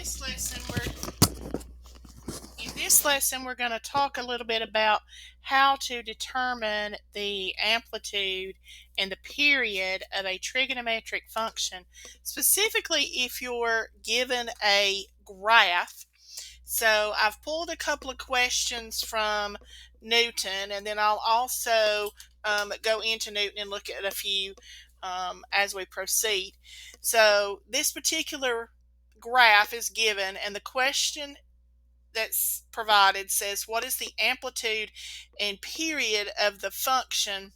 this lesson we're going to talk a little bit about how to determine the amplitude and the period of a trigonometric function, specifically if you're given a graph. So I've pulled a couple of questions from Newton, and then I'll also go into Newton and look at a few as we proceed. So this particular graph is given, and the question that's provided says, what is the amplitude and period of the function?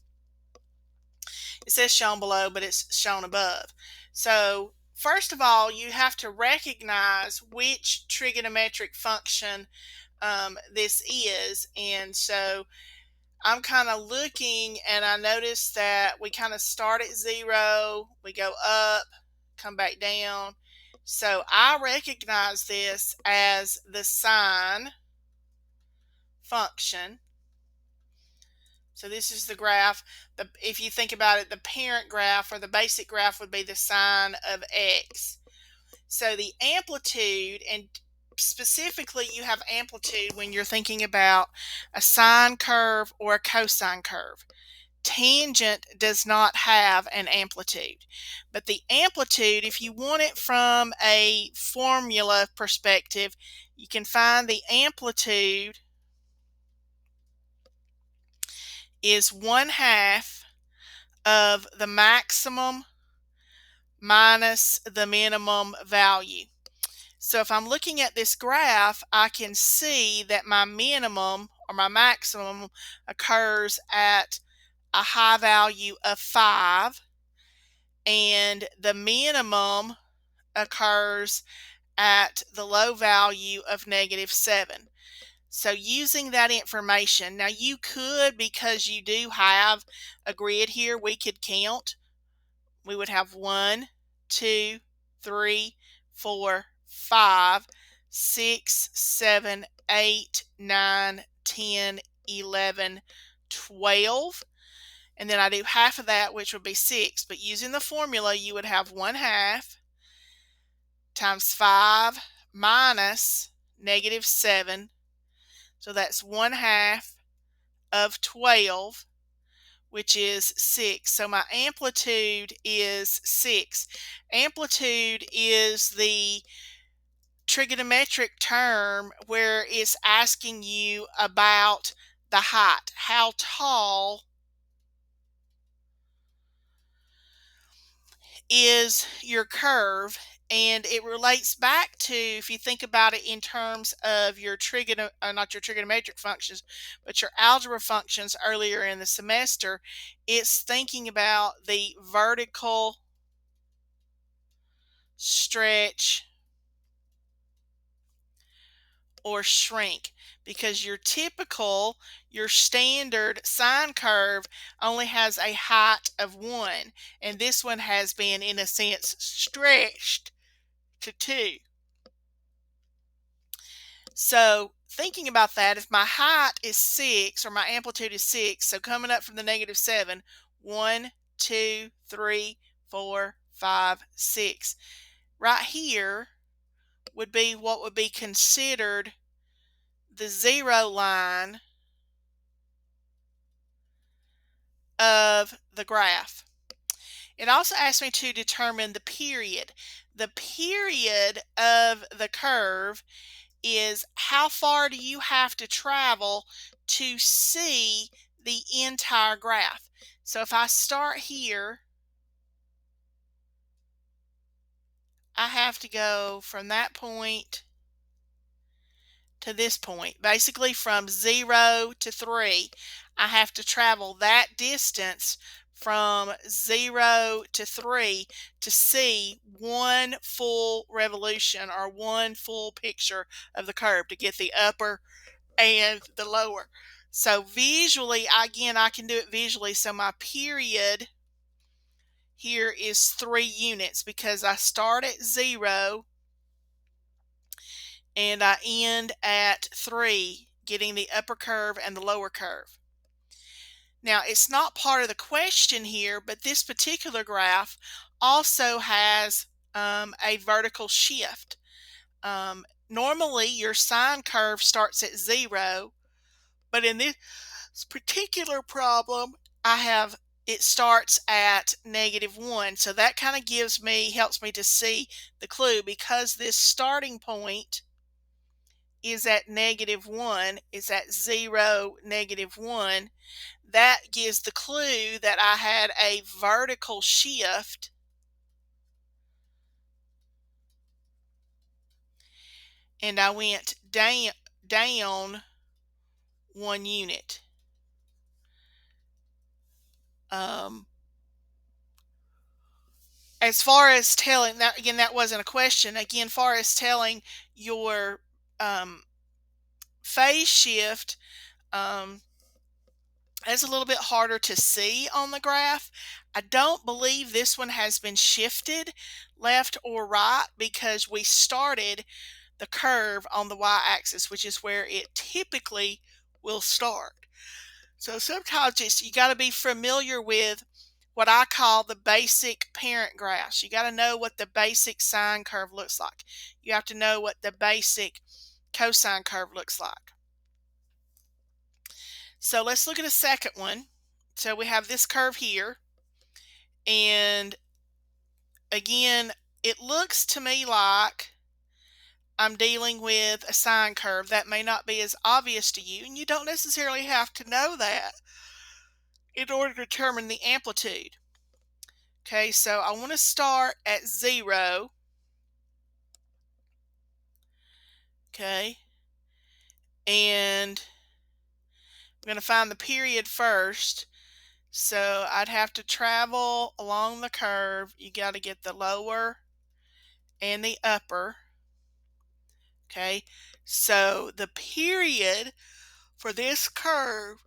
It says shown below, but it's shown above. So first of all, you have to recognize which trigonometric function this is. And so I'm kind of looking, and I notice that we kind of start at 0, we go up, come back down. So I recognize this as the sine function. So this is the graph. If you think about it, the parent graph or the basic graph would be the sine of x. So the amplitude, and specifically you have amplitude when you're thinking about a sine curve or a cosine curve. Tangent does not have an amplitude, but the amplitude, if you want it from a formula perspective, you can find the amplitude is 1/2 of the maximum minus the minimum value. So if I'm looking at this graph, I can see that my minimum or my maximum occurs at a high value of 5, and the minimum occurs at the low value of -7. So using that information, now you could, because you do have a grid here, we could count. We would have 1, 2, 3, 4, 5, 6, 7, 8, 9, 10, 11, 12. And then I do half of that, which would be 6. But using the formula, you would have 1/2 times 5 minus -7. So that's 1/2 of 12, which is 6. So my amplitude is 6. Amplitude is the trigonometric term where it's asking you about the height. How tall is your curve? And it relates back to, if you think about it in terms of your not your trigonometric functions, but your algebra functions earlier in the semester, it's thinking about the vertical stretch or shrink, because your standard sine curve only has a height of 1, and this one has been, in a sense, stretched to 2. So thinking about that, if my height is 6 or my amplitude is 6, so coming up from the -7, 1, 2, 3, 4, 5, 6. Right here would be what would be considered the 0 line of the graph. It also asked me to determine the period. The period of the curve is how far do you have to travel to see the entire graph. So if I start here, I have to go from that point to this point. Basically from 0 to 3, I have to travel that distance from 0 to 3 to see one full revolution or one full picture of the curve, to get the upper and the lower. So visually, again, I can do it visually. So my period here is 3 units, because I start at 0 and I end at 3, getting the upper curve and the lower curve. Now, it's not part of the question here, but this particular graph also has a vertical shift. Normally your sine curve starts at 0, but in this particular problem, I have it starts at -1. So that kind of helps me to see the clue, because this starting point is at -1, is at 0, -1. That gives the clue that I had a vertical shift, and I went down 1 unit. Um, as far as telling that, again, that wasn't a question. Again, far as telling your um, phase shift, um, that's a little bit harder to see on the graph. I don't believe this one has been shifted left or right, because we started the curve on the y-axis, which is where it typically will start. So sometimes you got to be familiar with what I call the basic parent graphs. You got to know what the basic sine curve looks like. You have to know what the basic cosine curve looks like. So let's look at a second one. So we have this curve here, and again, it looks to me like I'm dealing with a sine curve. That may not be as obvious to you, and you don't necessarily have to know that in order to determine the amplitude. Okay, so I want to start at 0. Okay, and I'm going to find the period first. So I'd have to travel along the curve. You got to get the lower and the upper. Okay, so the period for this curve,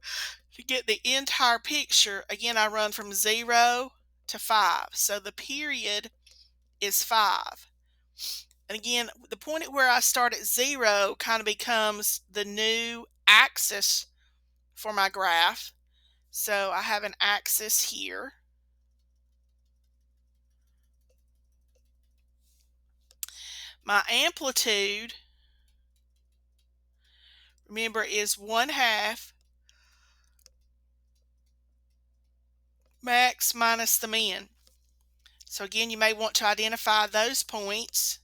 to get the entire picture, again, I run from 0 to 5. So the period is 5. And again, the point at where I start at 0 kind of becomes the new axis for my graph. So I have an axis here. My amplitude, remember, is 1/2 max minus the min. So again, you may want to identify those points.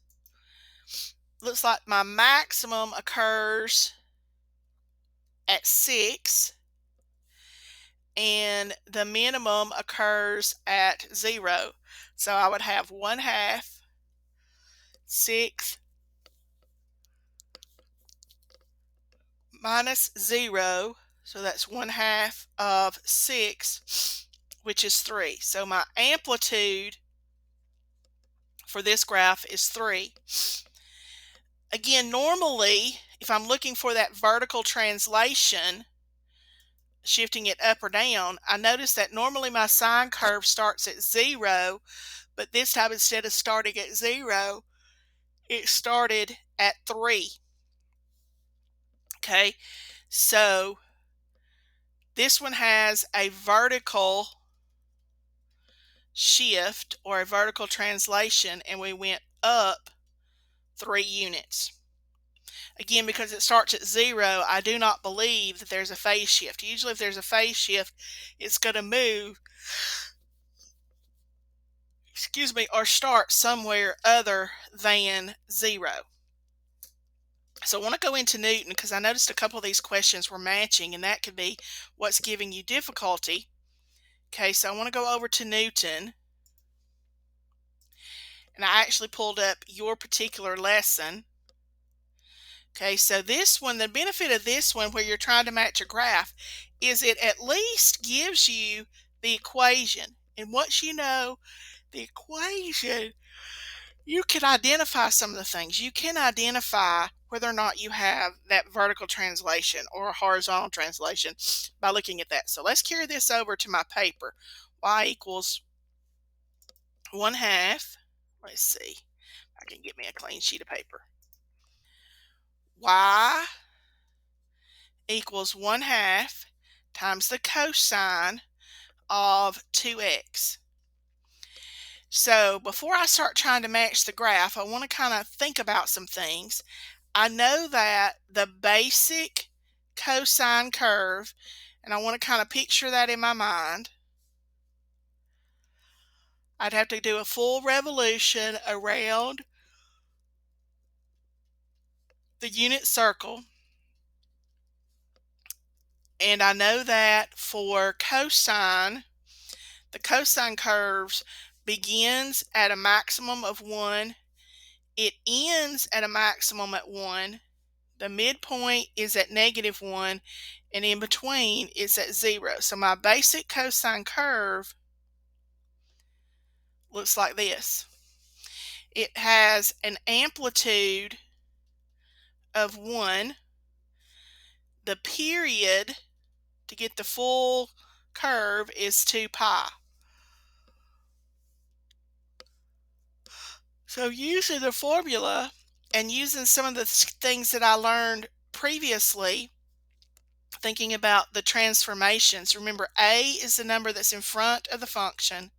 Looks like my maximum occurs at 6, and the minimum occurs at 0. So I would have 1/2 6 minus 0, so that's 1/2 of 6, which is 3. So my amplitude for this graph is 3. Again, normally, if I'm looking for that vertical translation, shifting it up or down, I notice that normally my sine curve starts at 0, but this time, instead of starting at 0, it started at 3. Okay, so this one has a vertical shift or a vertical translation, and we went up 3 units. Again, because it starts at 0, I do not believe that there's a phase shift. Usually if there's a phase shift, it's going to move, excuse me, or start somewhere other than 0. So I want to go into Newton, because I noticed a couple of these questions were matching, and that could be what's giving you difficulty. Okay, so I want to go over to Newton, and I actually pulled up your particular lesson. Okay, so this one, the benefit of this one where you're trying to match a graph is it at least gives you the equation. And once you know the equation, you can identify some of the things. You can identify whether or not you have that vertical translation or a horizontal translation by looking at that. So let's carry this over to my paper. Y equals 1/2. Let's see if I can get me a clean sheet of paper. Y equals 1/2 times the cosine of 2x. So before I start trying to match the graph, I want to kind of think about some things. I know that the basic cosine curve, and I want to kind of picture that in my mind. I'd have to do a full revolution around the unit circle. And I know that for cosine, the cosine curves begins at a maximum of 1. It ends at a maximum at 1. The midpoint is at -1, and in between is at 0. So my basic cosine curve looks like this. It has an amplitude of 1. The period to get the full curve is 2 pi. So using the formula and using some of the things that I learned previously, thinking about the transformations, remember a is the number that's in front of the function,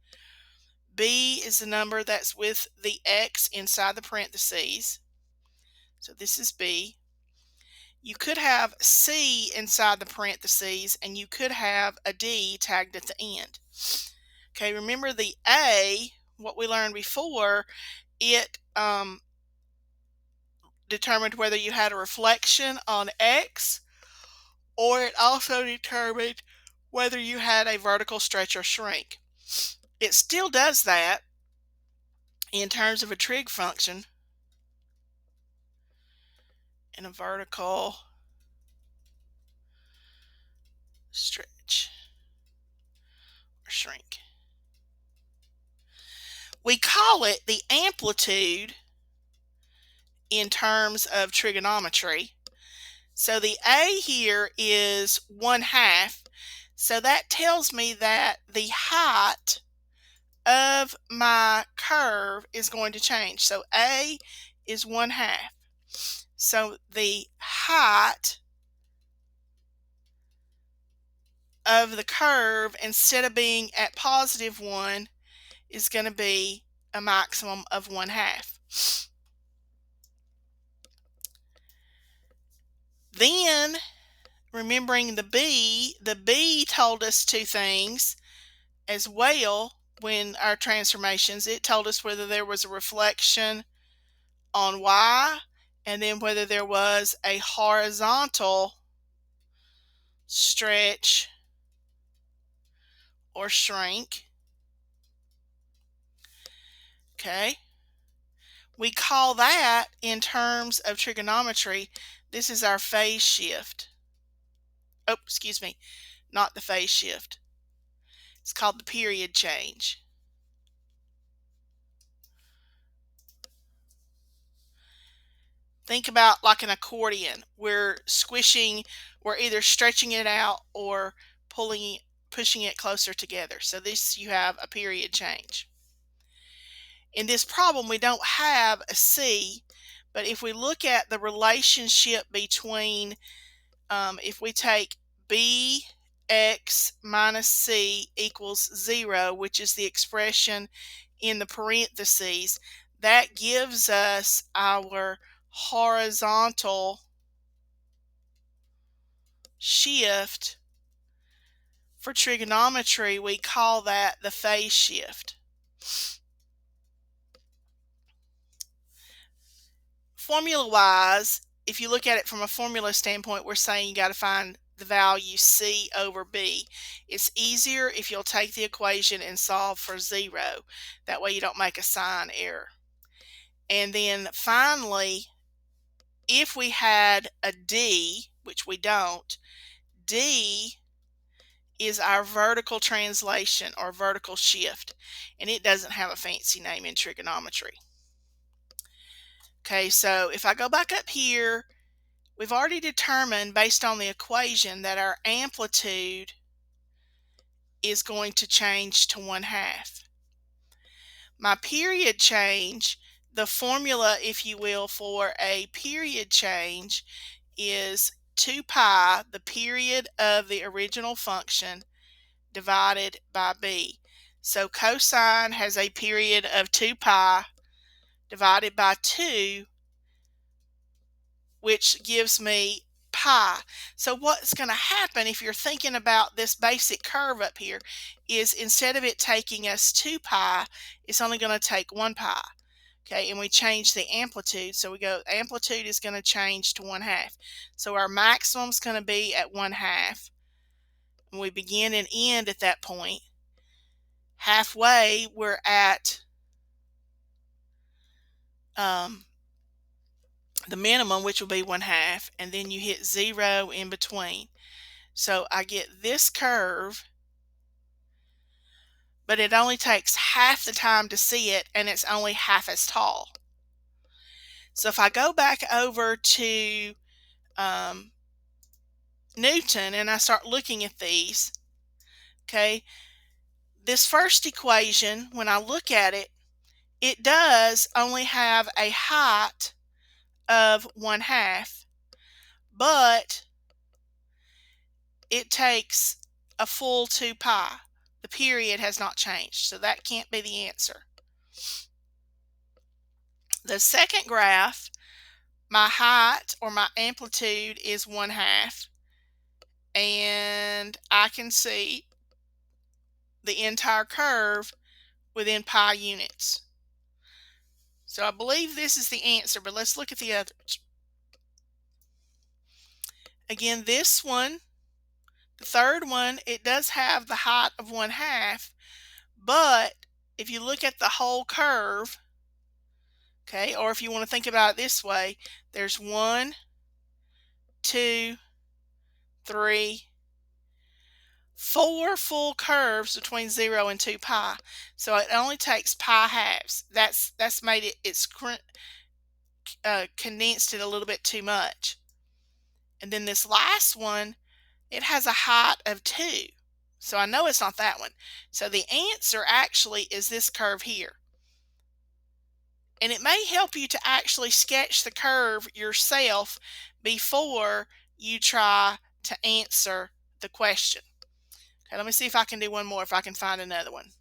b is the number that's with the x inside the parentheses, so this is b. You could have c inside the parentheses, and you could have a d tagged at the end. Okay, remember the a, what we learned before, it determined whether you had a reflection on x, or it also determined whether you had a vertical stretch or shrink. It still does that in terms of a trig function and a vertical stretch or shrink. We call it the amplitude in terms of trigonometry. So the a here is 1/2. So that tells me that the height of my curve is going to change. So a is 1/2. So the height of the curve, instead of being at +1, is going to be a maximum of 1/2. Then, remembering the B told us two things as well when our transformations. It told us whether there was a reflection on Y, and then whether there was a horizontal stretch or shrink. Okay. We call that, in terms of trigonometry, this is our phase shift. Oh, excuse me, not the phase shift. It's called the period change. Think about like an accordion. We're either stretching it out or pushing it closer together. So this, you have a period change. In this problem, we don't have a C, but if we look at the relationship between, if we take bx minus c equals 0, which is the expression in the parentheses, that gives us our horizontal shift. For trigonometry, we call that the phase shift. Formula-wise, if you look at it from a formula standpoint, we're saying you got to find the value c over b. It's easier if you'll take the equation and solve for 0. That way you don't make a sign error. And then finally, if we had a d, which we don't, d is our vertical translation or vertical shift, and it doesn't have a fancy name in trigonometry. Okay, so if I go back up here, we've already determined based on the equation that our amplitude is going to change to 1/2. My period change, the formula, if you will, for a period change is 2 pi, the period of the original function, divided by b. So cosine has a period of 2 pi divided by 2, which gives me pi. So what's going to happen if you're thinking about this basic curve up here is instead of it taking us 2 pi, it's only going to take 1 pi. Okay, and we change the amplitude. So we go, amplitude is going to change to 1/2. So our maximum is going to be at 1/2. And we begin and end at that point. Halfway, we're at the minimum, which will be 1/2, and then you hit 0 in between. So I get this curve, but it only takes half the time to see it, and it's only half as tall. So if I go back over to Newton and I start looking at these, okay, this first equation, when I look at it, it does only have a height of 1/2, but it takes a full 2 pi. The period has not changed, so that can't be the answer. The second graph, my height or my amplitude is 1/2, and I can see the entire curve within pi units. So I believe this is the answer, but let's look at the others. Again, this one, the third one, it does have the height of 1/2, but if you look at the whole curve, okay, or if you want to think about it this way, there's 1, 2, 3, 4 full curves between 0 and 2 pi. So it only takes pi halves. That's made it, it's condensed it a little bit too much. And then this last one, it has a height of 2. So I know it's not that one. So the answer actually is this curve here. And it may help you to actually sketch the curve yourself before you try to answer the question. Okay, let me see if I can do one more, if I can find another one.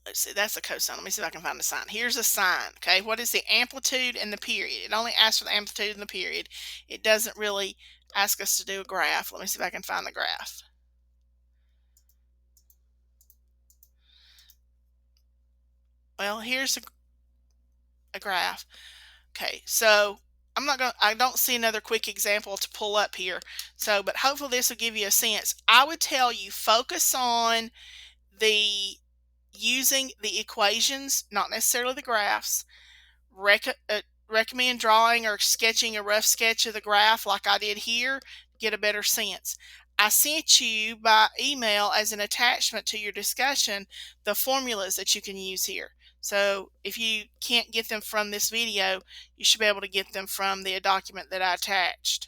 Let's see, that's a cosine. Let me see if I can find a sine. Here's a sine. Okay, what is the amplitude and the period? It only asks for the amplitude and the period. It doesn't really ask us to do a graph. Let me see if I can find the graph. Well, here's a graph. Okay, so I don't see another quick example to pull up here. So, but hopefully this will give you a sense. I would tell you focus on using the equations, not necessarily the graphs. Recommend drawing or sketching a rough sketch of the graph like I did here to get a better sense. I sent you by email as an attachment to your discussion the formulas that you can use here. So if you can't get them from this video, you should be able to get them from the document that I attached.